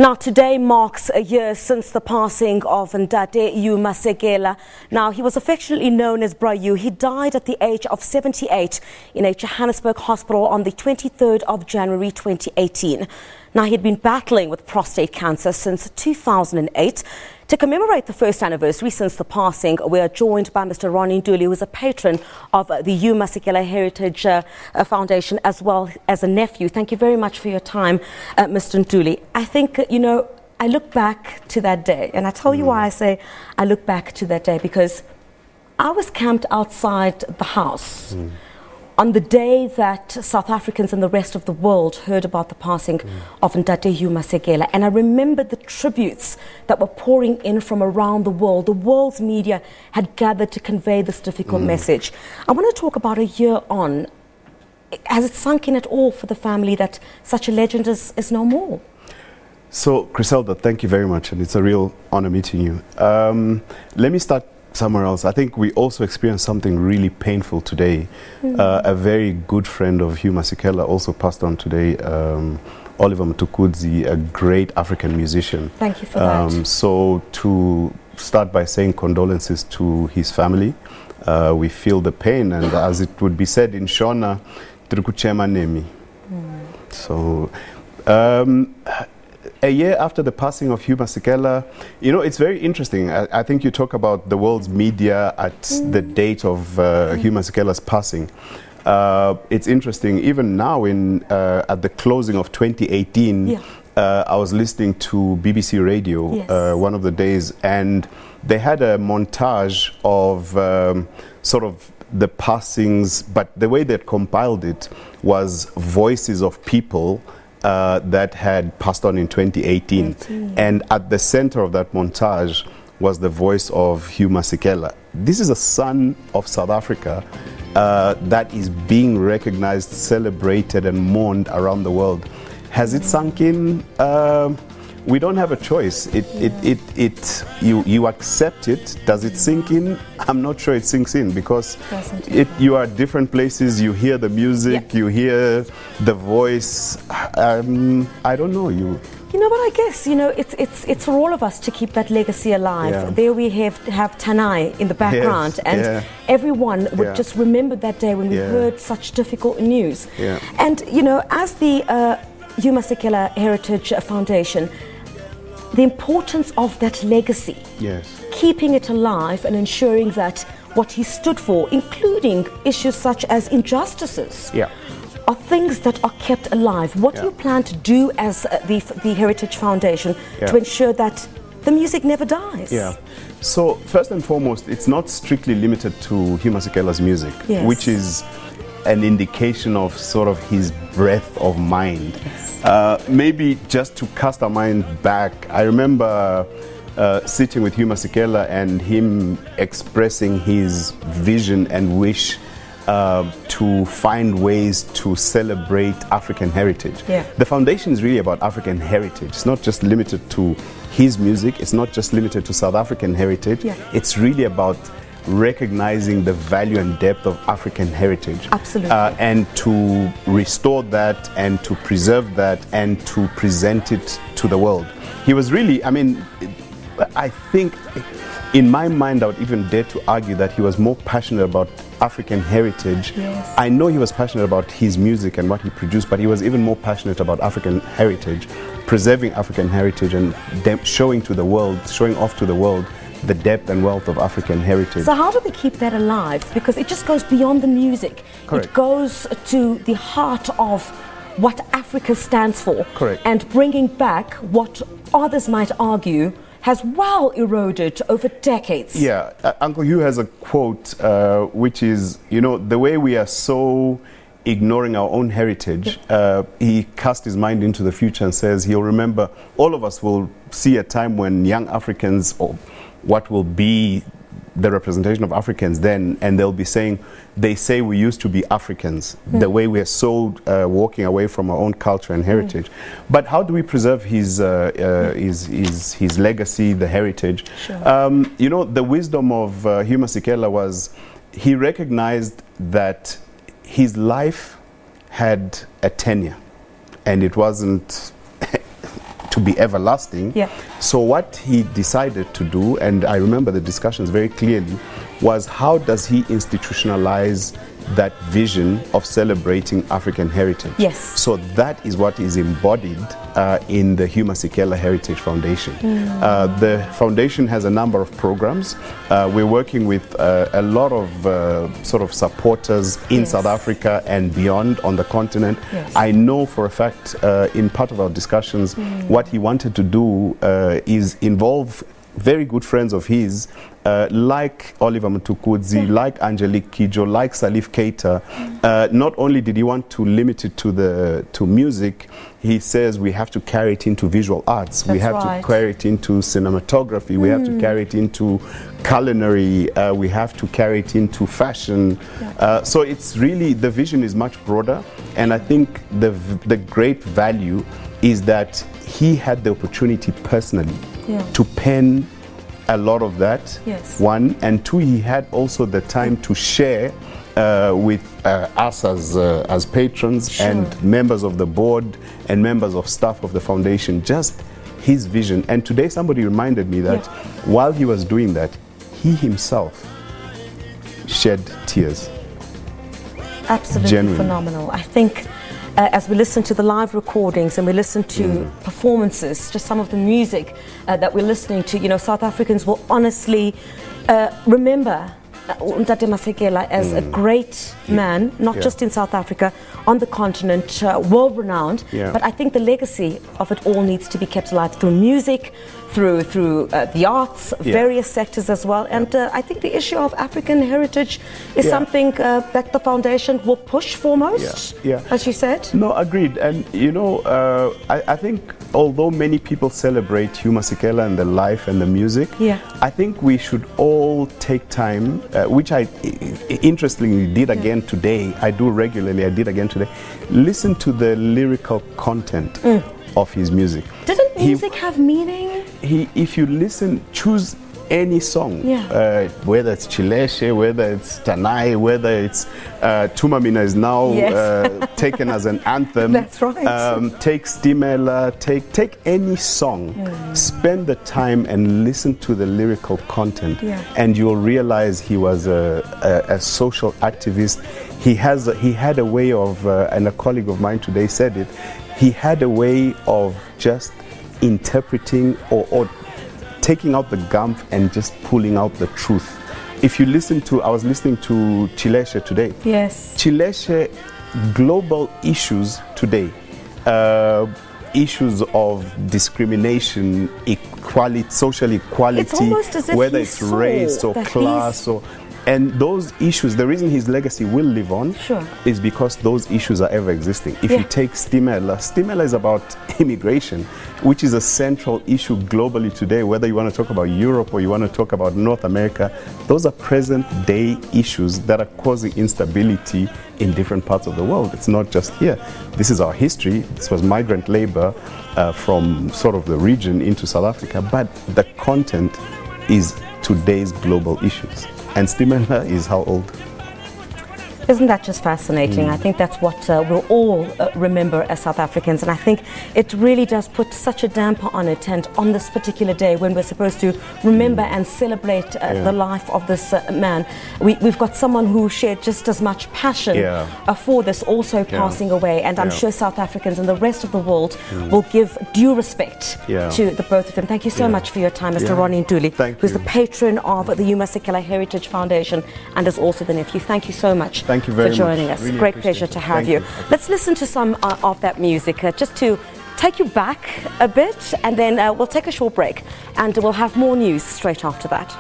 Now, today marks a year since the passing of Hugh Masekela. Now, he was affectionately known as Bra Hugh. He died at the age of 78 in a Johannesburg hospital on the 23rd of January 2018. Now, he'd been battling with prostate cancer since 2008. To commemorate the first anniversary since the passing, we are joined by Mr. Ronnie Ntuli, who is a patron of the Hugh Masekela Heritage Foundation, as well as a nephew. Thank you very much for your time, Mr. Ntuli. I think, I look back to that day, and I tell you why I say I look back to that day, because I was camped outside the house on the day that South Africans and the rest of the world heard about the passing of Hugh Masekela. And I remember the tributes that were pouring in from around the world. The world's media had gathered to convey this difficult message. I want to talk about a year on. Has it sunk in at all for the family that such a legend is no more? So, Griselda, thank you very much, and it's a real honor meeting you. Let me start somewhere else. I think we also experienced something really painful today. A very good friend of Hugh Masekela also passed on today, Oliver Mtukudzi, a great African musician. Thank you for that. So to start by saying condolences to his family. We feel the pain, and as it would be said in Shona, Trukuchema Nemi. So a year after the passing of Hugh Masekela, it's very interesting. I think you talk about the world's media at the date of Hugh Masekela's passing. It's interesting, even now at the closing of 2018, I was listening to BBC Radio one of the days, and they had a montage of sort of the passings, but the way they compiled it was voices of people that had passed on in 2018. And at the center of that montage was the voice of Hugh Masekela. This is a son of South Africa that is being recognized, celebrated, and mourned around the world. Has it sunk in? We don't have a choice. You accept it. Does it sink in? I'm not sure it sinks in, because you are at different places. You hear the music, you hear the voice. I don't know. You know what? I guess it's for all of us to keep that legacy alive. There we have Tanai in the background, and everyone would just remember that day when we heard such difficult news. And as the Hugh Masekela Heritage Foundation, the importance of that legacy, keeping it alive and ensuring that what he stood for, including issues such as injustices, are things that are kept alive. What do you plan to do as the Heritage Foundation to ensure that the music never dies? So first and foremost, it's not strictly limited to Hugh Masekela's music, which is an indication of sort of his breadth of mind. Maybe just to cast our mind back, I remember sitting with Hugh Masekela and him expressing his vision and wish to find ways to celebrate African heritage. The foundation is really about African heritage. It's not just limited to his music. It's not just limited to South African heritage. It's really about recognizing the value and depth of African heritage. Absolutely. And to restore that and to preserve that and to present it to the world. He was really, I think in my mind I would even dare to argue that he was more passionate about African heritage. I know he was passionate about his music and what he produced, but he was even more passionate about African heritage, preserving African heritage and showing to the world, showing off to the world the depth and wealth of African heritage. So how do we keep that alive? Because it just goes beyond the music. It goes to the heart of what Africa stands for. And bringing back what others might argue has well eroded over decades. Uncle Hugh has a quote which is, the way we are so ignoring our own heritage, he cast his mind into the future and says he'll remember, all of us will see a time when young Africans, or what will be the representation of Africans then, and they'll be saying, they say we used to be Africans, the way we are so walking away from our own culture and heritage. But how do we preserve his legacy, the heritage? The wisdom of Hugh Masekela was, he recognized that his life had a tenure, and it wasn't to be everlasting. Yeah. So what he decided to do, and I remember the discussions very clearly, was how does he institutionalize that vision of celebrating African heritage? Yes. So that is what is embodied in the Hugh Masekela Heritage Foundation. The foundation has a number of programs. We're working with a lot of sort of supporters in South Africa and beyond on the continent. Yes. I know for a fact in part of our discussions what he wanted to do is involve very good friends of his like Oliver Mtukudzi, like Angelique Kidjo, like Salif Keita. Not only did he want to limit it to music, he says we have to carry it into visual arts. We have to carry it into cinematography. We have to carry it into culinary. We have to carry it into fashion. So it's really, the vision is much broader, and I think the great value is that he had the opportunity personally to pen a lot of that, one, and two, he had also the time to share with us as patrons and members of the board and members of staff of the foundation, just his vision. And today somebody reminded me that while he was doing that, he himself shed tears. Absolutely Genuine. Phenomenal. I think as we listen to the live recordings and we listen to performances, just some of the music that we're listening to, you know, South Africans will honestly remember Ntate Masekela as a great man, not just in South Africa, on the continent, world-renowned. But I think the legacy of it all needs to be kept alive through music, through the arts, various sectors as well. And I think the issue of African heritage is something that the foundation will push foremost, as you said. No, agreed. And you know, I think although many people celebrate Hugh Masekela and the life and the music, I think we should all take time, which I interestingly did again today. I do regularly, I did again today. Listen to the lyrical content of his music. Didn't music have meaning? If you listen, choose any song, whether it's Chileshe, whether it's Tanai, whether it's Tumamina is now taken as an anthem. That's right. Take Stimela, take any song, spend the time and listen to the lyrical content, and you'll realize he was a social activist. He had a way of, and a colleague of mine today said it, he had a way of just interpreting or taking out the gump and just pulling out the truth. If you listen to, I was listening to Chileshe today. Yes. Chileshe, global issues today, issues of discrimination, equality, social equality, it's almost as if whether it's race or class or... And those issues, the reason his legacy will live on is because those issues are ever existing. If you take Stimela is about immigration, which is a central issue globally today, whether you want to talk about Europe or you want to talk about North America. Those are present day issues that are causing instability in different parts of the world. It's not just here. This is our history. This was migrant labor from sort of the region into South Africa, but the content is today's global issues. And Stimela is how old? Isn't that just fascinating? I think that's what we'll all remember as South Africans, and I think it really does put such a damper on it, and on this particular day when we're supposed to remember and celebrate the life of this man, we've got someone who shared just as much passion for this also passing away, and I'm sure South Africans and the rest of the world will give due respect to the both of them. Thank you so much for your time, Mr. Ronnie Ntuli, who's the patron of the Hugh Masekela Heritage Foundation and is also the nephew. Thank you so much. Thank you very for joining much. us. Really Great pleasure to have you. Let's listen to some of that music just to take you back a bit, and then we'll take a short break and we'll have more news straight after that.